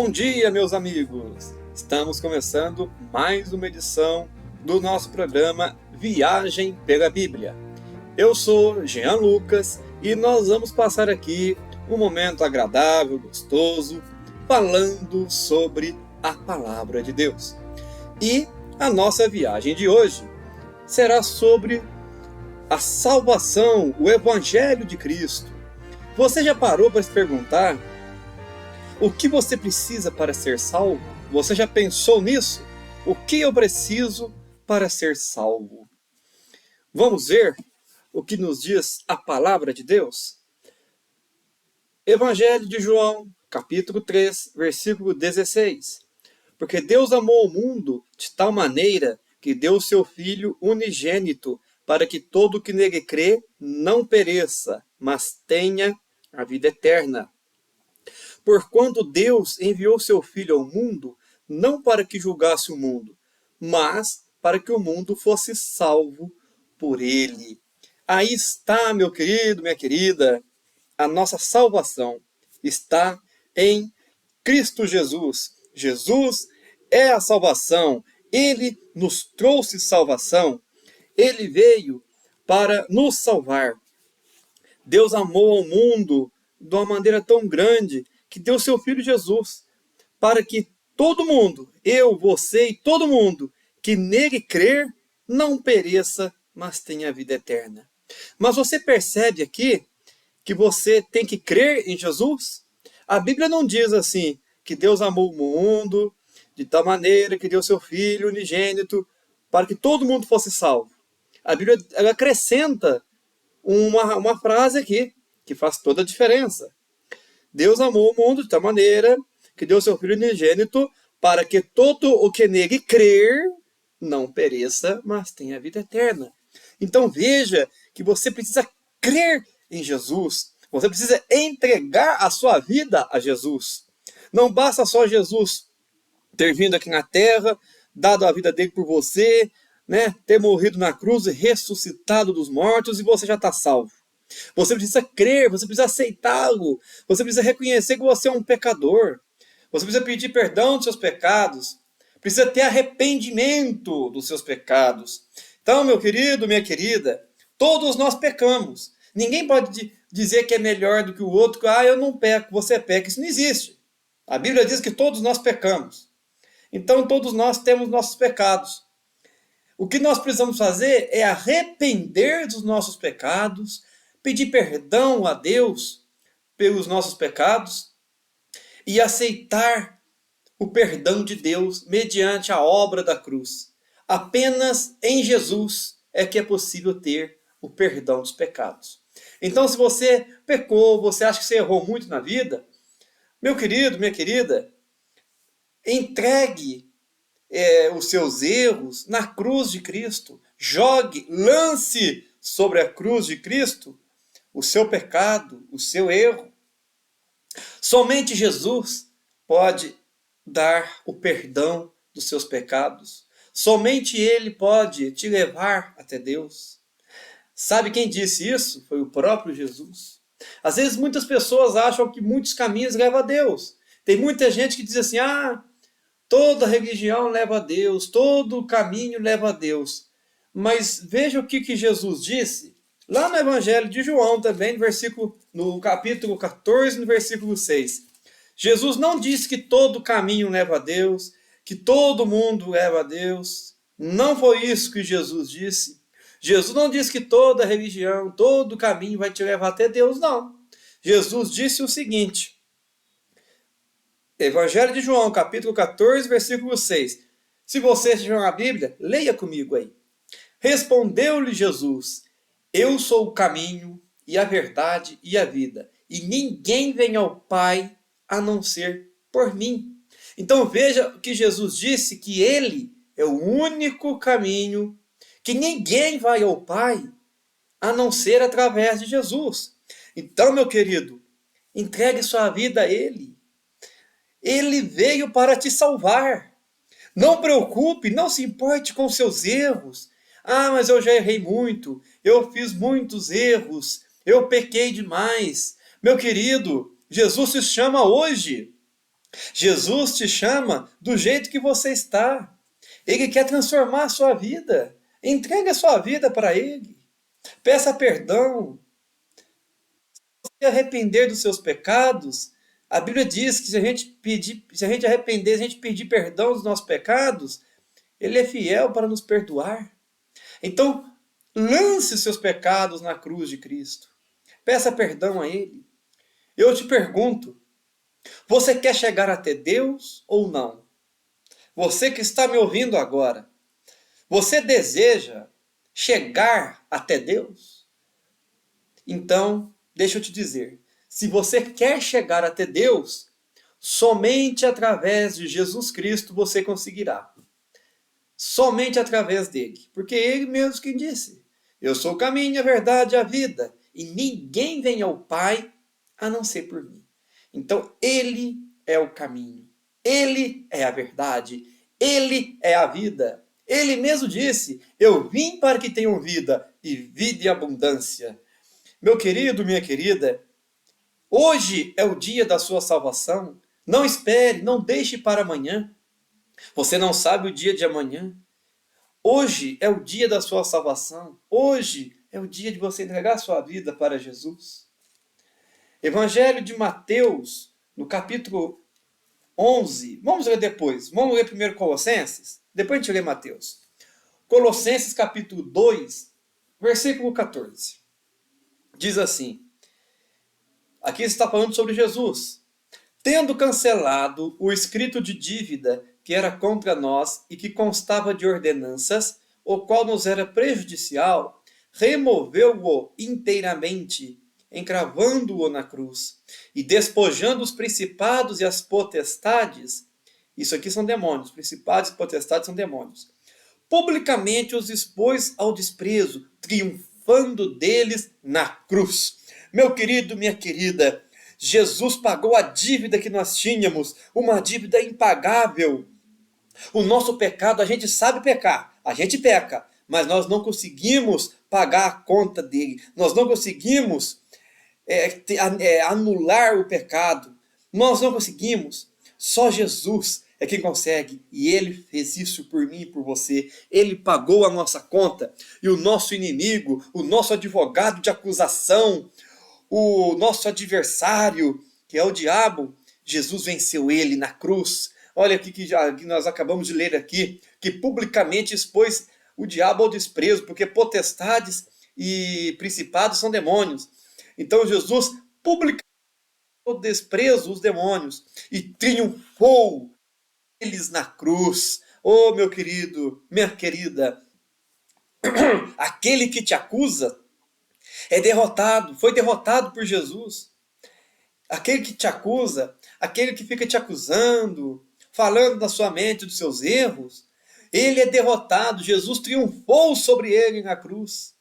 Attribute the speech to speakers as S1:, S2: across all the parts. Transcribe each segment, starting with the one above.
S1: Bom dia, meus amigos! Estamos começando mais uma edição do nosso programa Viagem pela Bíblia. Eu sou Jean Lucas e nós vamos passar aqui um momento agradável, gostoso, falando sobre a Palavra de Deus. E a nossa viagem de hoje será sobre a salvação, o Evangelho de Cristo. Você já parou para se perguntar o que você precisa para ser salvo? Você já pensou nisso? O que eu preciso para ser salvo? Vamos ver o que nos diz a Palavra de Deus? Evangelho de João, capítulo 3, versículo 16. Porque Deus amou o mundo de tal maneira que deu o seu Filho unigênito, para que todo o que nele crê não pereça, mas tenha a vida eterna. Porquanto Deus enviou seu Filho ao mundo, não para que julgasse o mundo, mas para que o mundo fosse salvo por ele. Aí está, meu querido, minha querida, a nossa salvação está em Cristo Jesus. Jesus é a salvação, ele nos trouxe salvação, ele veio para nos salvar. Deus amou ao mundo de uma maneira tão grande que deu seu Filho Jesus, para que todo mundo, eu, você e todo mundo, que nele crer, não pereça, mas tenha vida eterna. Mas você percebe aqui que você tem que crer em Jesus? A Bíblia não diz assim, que Deus amou o mundo de tal maneira que deu seu Filho unigênito para que todo mundo fosse salvo. A Bíblia ela acrescenta uma frase aqui, que faz toda a diferença. Deus amou o mundo de tal maneira que deu seu Filho unigênito para que todo o que nele crer não pereça, mas tenha vida eterna. Então veja que você precisa crer em Jesus. Você precisa entregar a sua vida a Jesus. Não basta só Jesus ter vindo aqui na terra, dado a vida dele por você, ter morrido na cruz e ressuscitado dos mortos e você já está salvo. Você precisa crer, você precisa aceitá-lo, você precisa reconhecer que você é um pecador, você precisa pedir perdão dos seus pecados, precisa ter arrependimento dos seus pecados. Então, meu querido, minha querida, todos nós pecamos. Ninguém pode dizer que é melhor do que o outro, eu não peco, você peca. Isso não existe. A Bíblia diz que todos nós pecamos. Então, todos nós temos nossos pecados. O que nós precisamos fazer é arrepender dos nossos pecados, pedir perdão a Deus pelos nossos pecados e aceitar o perdão de Deus mediante a obra da cruz. Apenas em Jesus é que é possível ter o perdão dos pecados. Então, se você pecou, você acha que você errou muito na vida, meu querido, minha querida, entregue os seus erros na cruz de Cristo. Jogue, lance sobre a cruz de Cristo o seu pecado, o seu erro. Somente Jesus pode dar o perdão dos seus pecados. Somente Ele pode te levar até Deus. Sabe quem disse isso? Foi o próprio Jesus. Às vezes muitas pessoas acham que muitos caminhos levam a Deus. Tem muita gente que diz assim, toda religião leva a Deus, todo caminho leva a Deus. Mas veja o que Jesus disse lá no Evangelho de João também, no capítulo 14, no versículo 6. Jesus não disse que todo caminho leva a Deus, que todo mundo leva a Deus. Não foi isso que Jesus disse. Jesus não disse que toda religião, todo caminho vai te levar até Deus, não. Jesus disse o seguinte, Evangelho de João, capítulo 14, versículo 6. Se você tiver uma Bíblia, leia comigo aí. Respondeu-lhe Jesus, eu sou o caminho e a verdade e a vida, e ninguém vem ao Pai a não ser por mim. Então veja que Jesus disse que ele é o único caminho, que ninguém vai ao Pai a não ser através de Jesus. Então, meu querido, entregue sua vida a Ele. Ele veio para te salvar. Não preocupe, não se importe com seus erros. Mas eu já errei muito, eu fiz muitos erros, eu pequei demais. Meu querido, Jesus te chama hoje Jesus te chama do jeito que você está. Ele quer transformar a sua vida. Entregue a sua vida para Ele. Peça perdão. Se arrepender dos seus pecados. A Bíblia diz que se a gente arrepender, se a gente pedir perdão dos nossos pecados, Ele é fiel para nos perdoar. Então, lance os seus pecados na cruz de Cristo. Peça perdão a Ele. Eu te pergunto, você quer chegar até Deus ou não? Você que está me ouvindo agora, você deseja chegar até Deus? Então, deixa eu te dizer, se você quer chegar até Deus, somente através de Jesus Cristo você conseguirá. Somente através dele, porque ele mesmo que disse: eu sou o caminho, a verdade e a vida, e ninguém vem ao Pai a não ser por mim. Então, ele é o caminho, ele é a verdade, ele é a vida. Ele mesmo disse: eu vim para que tenham vida, e vida em abundância. Meu querido, minha querida, hoje é o dia da sua salvação. Não espere, não deixe para amanhã. Você não sabe o dia de amanhã. Hoje é o dia da sua salvação. Hoje é o dia de você entregar sua vida para Jesus. Evangelho de Mateus, no capítulo 11. Vamos ler depois. Vamos ler primeiro Colossenses. Depois a gente lê Mateus. Colossenses capítulo 2, versículo 14. Diz assim. Aqui está falando sobre Jesus. Tendo cancelado o escrito de dívida que era contra nós e que constava de ordenanças, o qual nos era prejudicial, removeu-o inteiramente, encravando-o na cruz, e despojando os principados e as potestades, isso aqui são demônios, principados e potestades são demônios, publicamente os expôs ao desprezo, triunfando deles na cruz. Meu querido, minha querida, Jesus pagou a dívida que nós tínhamos, uma dívida impagável. O nosso pecado, a gente sabe pecar, a gente peca, mas nós não conseguimos pagar a conta dele, nós não conseguimos anular o pecado, nós não conseguimos, só Jesus é quem consegue, e Ele fez isso por mim e por você. Ele pagou a nossa conta, e o nosso inimigo, o nosso advogado de acusação, o nosso adversário, que é o diabo, Jesus venceu ele na cruz. Olha aqui que nós acabamos de ler aqui, que publicamente expôs o diabo ao desprezo, porque potestades e principados são demônios. Então Jesus publicamente ao desprezo os demônios e triunfou eles na cruz. Oh, meu querido, minha querida, aquele que te acusa é derrotado, foi derrotado por Jesus. Aquele que te acusa, aquele que fica te acusando, falando da sua mente, dos seus erros, ele é derrotado. Jesus triunfou sobre ele na cruz.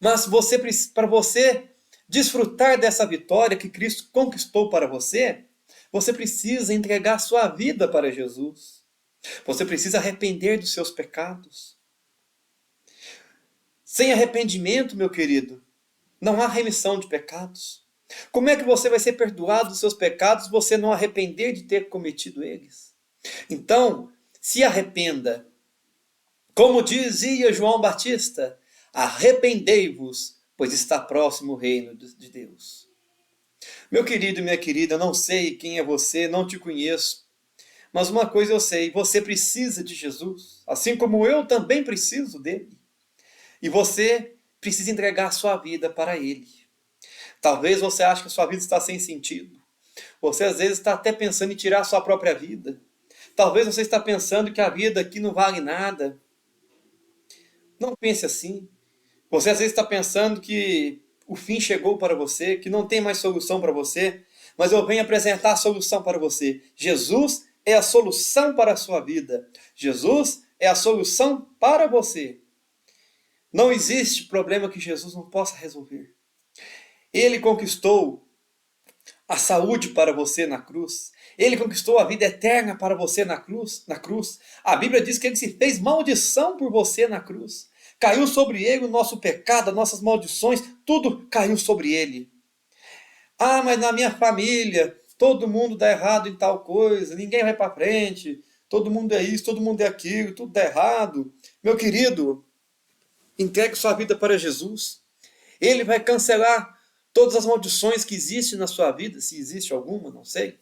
S1: Mas para você desfrutar dessa vitória que Cristo conquistou para você, você precisa entregar sua vida para Jesus. Você precisa arrepender dos seus pecados. Sem arrependimento, meu querido, não há remissão de pecados. Como é que você vai ser perdoado dos seus pecados se você não arrepender de ter cometido eles? Então, se arrependa. Como dizia João Batista, arrependei-vos, pois está próximo o reino de Deus. Meu querido e minha querida, não sei quem é você, não te conheço, mas uma coisa eu sei, você precisa de Jesus, assim como eu também preciso dele. E você precisa entregar a sua vida para ele. Talvez você ache que a sua vida está sem sentido. Você às vezes está até pensando em tirar a sua própria vida. Talvez você está pensando que a vida aqui não vale nada. Não pense assim. Você às vezes está pensando que o fim chegou para você, que não tem mais solução para você. Mas eu venho apresentar a solução para você. Jesus é a solução para a sua vida. Jesus é a solução para você. Não existe problema que Jesus não possa resolver. Ele conquistou a saúde para você na cruz. Ele conquistou a vida eterna para você na cruz. A Bíblia diz que ele se fez maldição por você na cruz. Caiu sobre ele o nosso pecado, as nossas maldições, tudo caiu sobre ele. Ah, mas na minha família todo mundo dá errado em tal coisa, ninguém vai para frente, todo mundo é isso, todo mundo é aquilo, tudo dá errado. Meu querido, entregue sua vida para Jesus. Ele vai cancelar todas as maldições que existem na sua vida, se existe alguma, não sei.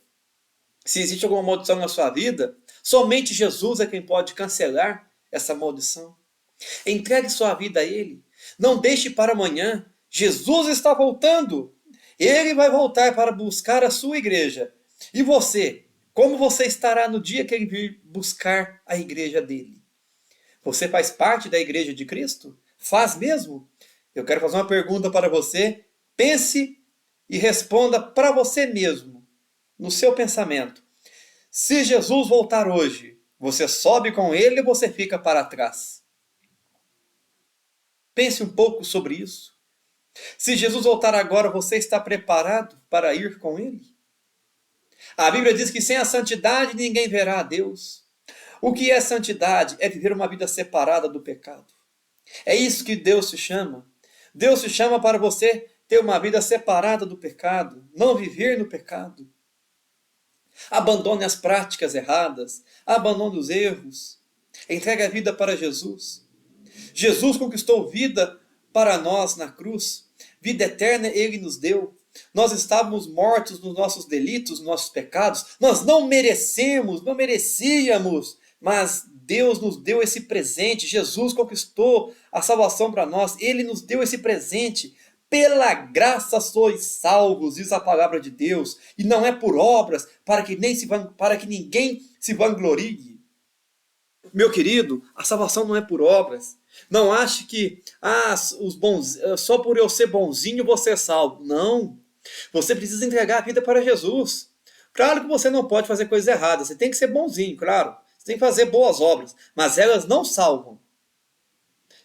S1: Se existe alguma maldição na sua vida, somente Jesus é quem pode cancelar essa maldição. Entregue sua vida a Ele. Não deixe para amanhã. Jesus está voltando. Ele vai voltar para buscar a sua igreja. E você? Como você estará no dia que Ele vir buscar a igreja dele? Você faz parte da igreja de Cristo? Faz mesmo? Eu quero fazer uma pergunta para você. Pense e responda para você mesmo, no seu pensamento. Se Jesus voltar hoje, você sobe com Ele ou você fica para trás? Pense um pouco sobre isso. Se Jesus voltar agora, você está preparado para ir com Ele? A Bíblia diz que sem a santidade ninguém verá a Deus. O que é santidade? É viver uma vida separada do pecado. É isso que Deus se chama. Deus se chama para você ter uma vida separada do pecado, não viver no pecado. Abandone as práticas erradas, abandone os erros, entregue a vida para Jesus. Jesus conquistou vida para nós na cruz, vida eterna Ele nos deu. Nós estávamos mortos nos nossos delitos, nos nossos pecados, nós não merecíamos, mas Deus nos deu esse presente, Jesus conquistou a salvação para nós, Ele nos deu esse presente. Pela graça sois salvos, diz a palavra de Deus, e não é por obras, para que ninguém se vanglorie. Meu querido, a salvação não é por obras. Não ache que só por eu ser bonzinho você é salvo. Não. Você precisa entregar a vida para Jesus. Claro que você não pode fazer coisas erradas. Você tem que ser bonzinho, claro. Você tem que fazer boas obras. Mas elas não salvam.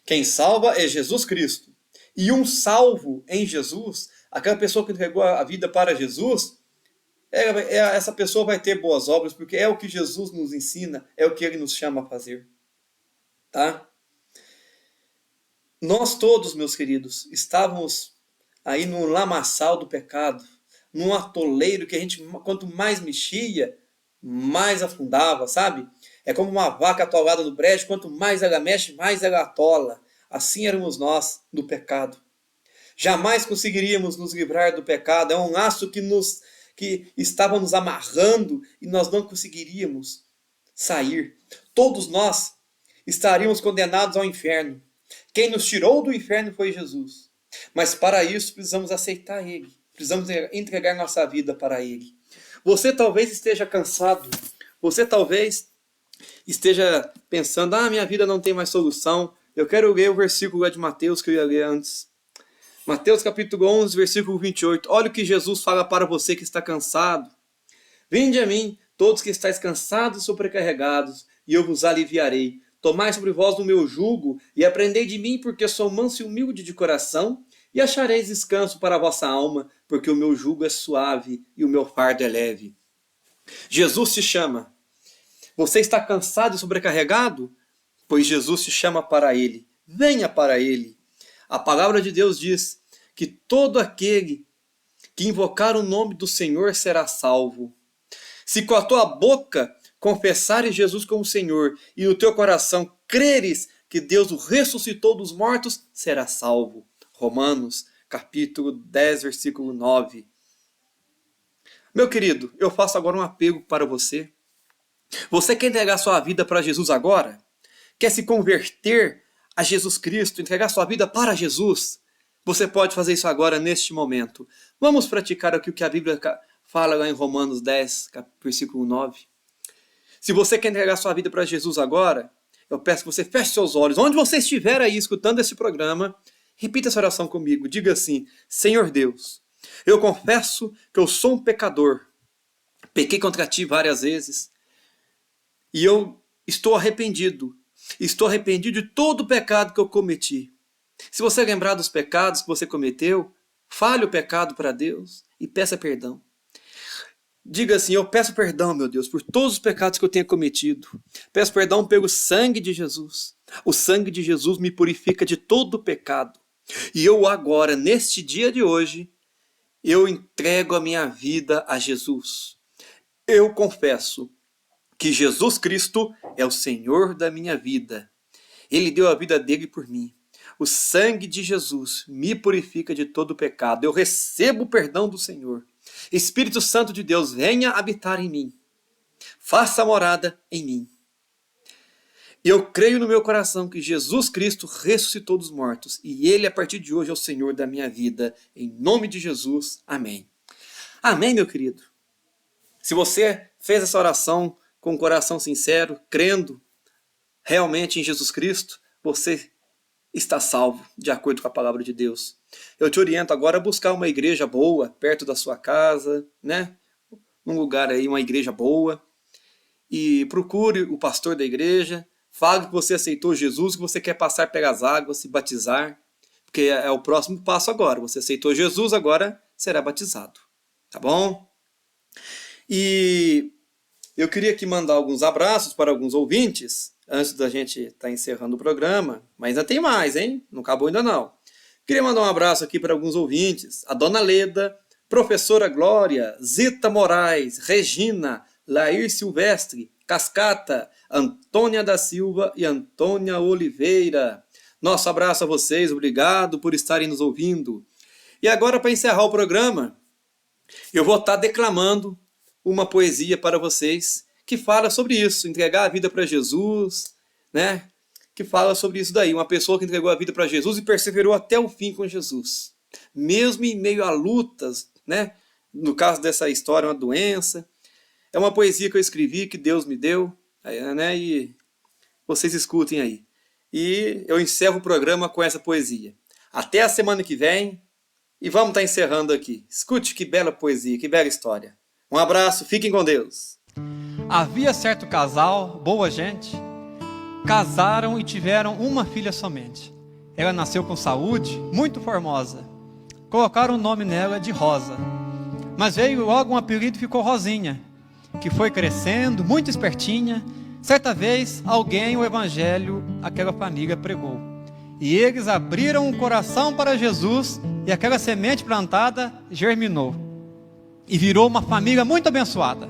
S1: Quem salva é Jesus Cristo. E um salvo em Jesus, aquela pessoa que entregou a vida para Jesus, essa pessoa vai ter boas obras, porque é o que Jesus nos ensina, é o que Ele nos chama a fazer. Tá? Nós todos, meus queridos, estávamos aí no lamaçal do pecado, num atoleiro que a gente, quanto mais mexia, mais afundava, sabe? É como uma vaca atolada no brejo, quanto mais ela mexe, mais ela atola. Assim éramos nós do pecado. Jamais conseguiríamos nos livrar do pecado. É um laço que estava nos amarrando e nós não conseguiríamos sair. Todos nós estaríamos condenados ao inferno. Quem nos tirou do inferno foi Jesus. Mas para isso precisamos aceitar Ele. Precisamos entregar nossa vida para Ele. Você talvez esteja cansado. Você talvez esteja pensando, minha vida não tem mais solução. Eu quero ler o versículo de Mateus que eu ia ler antes. Mateus capítulo 11, versículo 28. Olha o que Jesus fala para você que está cansado. Vinde a mim, todos que estáis cansados e sobrecarregados, e eu vos aliviarei. Tomai sobre vós o meu jugo, e aprendei de mim, porque sou manso e humilde de coração, e achareis descanso para a vossa alma, porque o meu jugo é suave e o meu fardo é leve. Jesus te chama. Você está cansado e sobrecarregado? Pois Jesus te chama para Ele. Venha para Ele. A palavra de Deus diz que todo aquele que invocar o nome do Senhor será salvo. Se com a tua boca confessares Jesus como Senhor e no teu coração creres que Deus o ressuscitou dos mortos, será salvo. Romanos capítulo 10, versículo 9. Meu querido, eu faço agora um apelo para você. Você quer entregar sua vida para Jesus agora? Quer se converter a Jesus Cristo, entregar sua vida para Jesus? Você pode fazer isso agora, neste momento. Vamos praticar aqui o que a Bíblia fala lá em Romanos 10, versículo 9. Se você quer entregar sua vida para Jesus agora, eu peço que você feche seus olhos. Onde você estiver aí escutando esse programa, repita essa oração comigo. Diga assim: Senhor Deus, eu confesso que eu sou um pecador. Pequei contra ti várias vezes. E eu estou arrependido. Estou arrependido de todo o pecado que eu cometi. Se você lembrar dos pecados que você cometeu, fale o pecado para Deus e peça perdão. Diga assim: eu peço perdão, meu Deus, por todos os pecados que eu tenha cometido. Peço perdão pelo sangue de Jesus. O sangue de Jesus me purifica de todo o pecado. E eu agora, neste dia de hoje, Eu entrego a minha vida a Jesus. Eu confesso que Jesus Cristo é o Senhor da minha vida. Ele deu a vida dele por mim. O sangue de Jesus me purifica de todo pecado. Eu recebo o perdão do Senhor. Espírito Santo de Deus, venha habitar em mim. Faça morada em mim. Eu creio no meu coração que Jesus Cristo ressuscitou dos mortos e Ele, a partir de hoje, é o Senhor da minha vida. Em nome de Jesus, amém. Amém, meu querido. Se você fez essa oração com o coração sincero, crendo realmente em Jesus Cristo, você está salvo, de acordo com a palavra de Deus. Eu te oriento agora a buscar uma igreja boa, perto da sua casa, né? Num lugar aí, uma igreja boa. E procure o pastor da igreja. Fale que você aceitou Jesus, que você quer passar pelas águas, se batizar. Porque é o próximo passo agora. Você aceitou Jesus, agora será batizado. Tá bom? E eu queria aqui mandar alguns abraços para alguns ouvintes, antes da gente estar encerrando o programa. Mas ainda tem mais, hein? Não acabou ainda não. Queria mandar um abraço aqui para alguns ouvintes. A Dona Leda, Professora Glória, Zita Moraes, Regina, Lair Silvestre, Cascata, Antônia da Silva e Antônia Oliveira. Nosso abraço a vocês, obrigado por estarem nos ouvindo. E agora, para encerrar o programa, eu vou estar declamando uma poesia para vocês que fala sobre isso, entregar a vida para Jesus, né? Que fala sobre isso daí, uma pessoa que entregou a vida para Jesus e perseverou até o fim com Jesus. Mesmo em meio a lutas, né? No caso dessa história, uma doença. É uma poesia que eu escrevi, que Deus me deu, né? E vocês escutem aí. E eu encerro o programa com essa poesia. Até a semana que vem. E vamos estar encerrando aqui. Escute que bela poesia, que bela história. Um abraço, fiquem com Deus.
S2: Havia certo casal, boa gente, casaram e tiveram uma filha somente. Ela nasceu com saúde, muito formosa. Colocaram o nome nela de Rosa. Mas veio logo um apelido e ficou Rosinha, que foi crescendo, muito espertinha. Certa vez, alguém o evangelho àquela família pregou. E eles abriram o coração para Jesus e aquela semente plantada germinou. E virou uma família muito abençoada.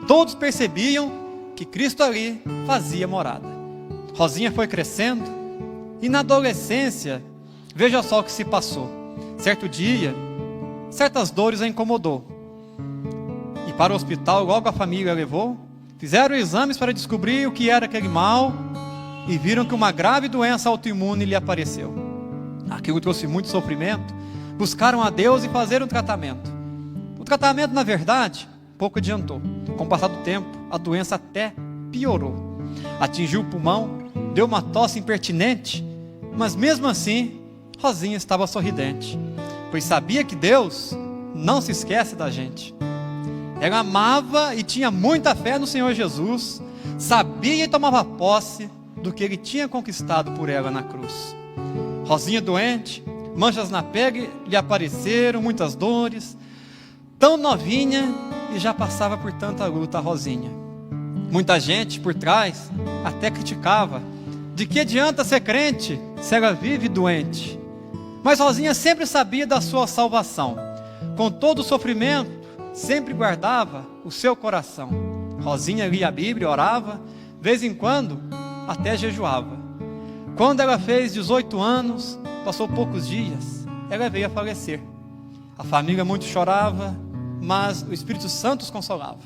S2: Todos percebiam que Cristo ali fazia morada. Rosinha foi crescendo e na adolescência, veja só o que se passou. Certo dia, certas dores a incomodou. E para o hospital logo a família levou. Fizeram exames para descobrir o que era aquele mal e viram que uma grave doença autoimune lhe apareceu. Aquilo trouxe muito sofrimento. Buscaram a Deus e fazer um tratamento. O tratamento, na verdade, pouco adiantou. Com o passar do tempo, a doença até piorou. Atingiu o pulmão, deu uma tosse impertinente, mas mesmo assim, Rosinha estava sorridente, pois sabia que Deus não se esquece da gente. Ela amava e tinha muita fé no Senhor Jesus, sabia e tomava posse do que Ele tinha conquistado por ela na cruz. Rosinha doente, manchas na pele lhe apareceram, muitas dores, tão novinha e já passava por tanta luta a Rosinha. Muita gente por trás até criticava. De que adianta ser crente se ela vive doente? Mas Rosinha sempre sabia da sua salvação. Com todo o sofrimento, sempre guardava o seu coração. Rosinha lia a Bíblia, orava, de vez em quando até jejuava. Quando ela fez 18 anos, passou poucos dias, ela veio a falecer. A família muito chorava, mas o Espírito Santo os consolava.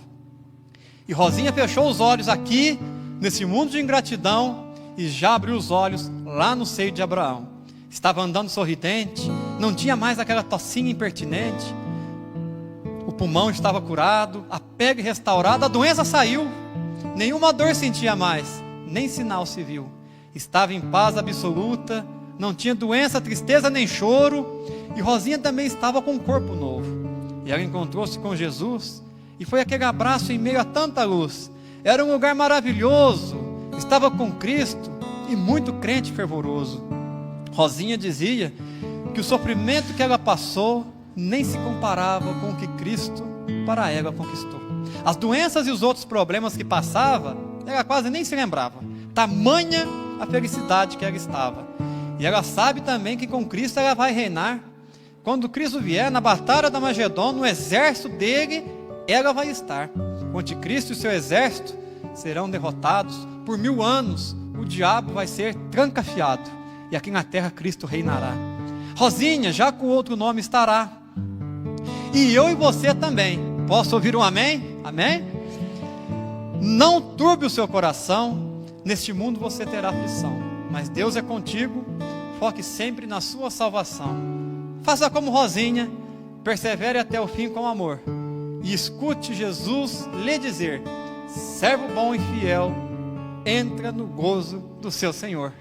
S2: E Rosinha fechou os olhos aqui, nesse mundo de ingratidão, e já abriu os olhos lá no seio de Abraão. Estava andando sorridente, não tinha mais aquela tossinha impertinente. O pulmão estava curado, a pele restaurada, a doença saiu. Nenhuma dor sentia mais, nem sinal se viu. Estava em paz absoluta, não tinha doença, tristeza nem choro. E Rosinha também estava com um corpo novo. E ela encontrou-se com Jesus, e foi aquele abraço em meio a tanta luz. Era um lugar maravilhoso, estava com Cristo, e muito crente fervoroso. Rosinha dizia que o sofrimento que ela passou nem se comparava com o que Cristo para ela conquistou. As doenças e os outros problemas que passava, ela quase nem se lembrava. Tamanha a felicidade que ela estava. E ela sabe também que com Cristo ela vai reinar. Quando Cristo vier, na batalha da Magedon, no exército dele, ela vai estar. O anticristo e o seu exército serão derrotados. Por 1000 anos, o diabo vai ser trancafiado. E aqui na terra, Cristo reinará. Rosinha, já com outro nome estará. E eu e você também. Posso ouvir um amém? Amém? Não turbe o seu coração. Neste mundo você terá aflição. Mas Deus é contigo. Foque sempre na sua salvação. Faça como Rosinha. Persevere até o fim com amor. E escute Jesus lhe dizer: servo bom e fiel, entra no gozo do seu Senhor.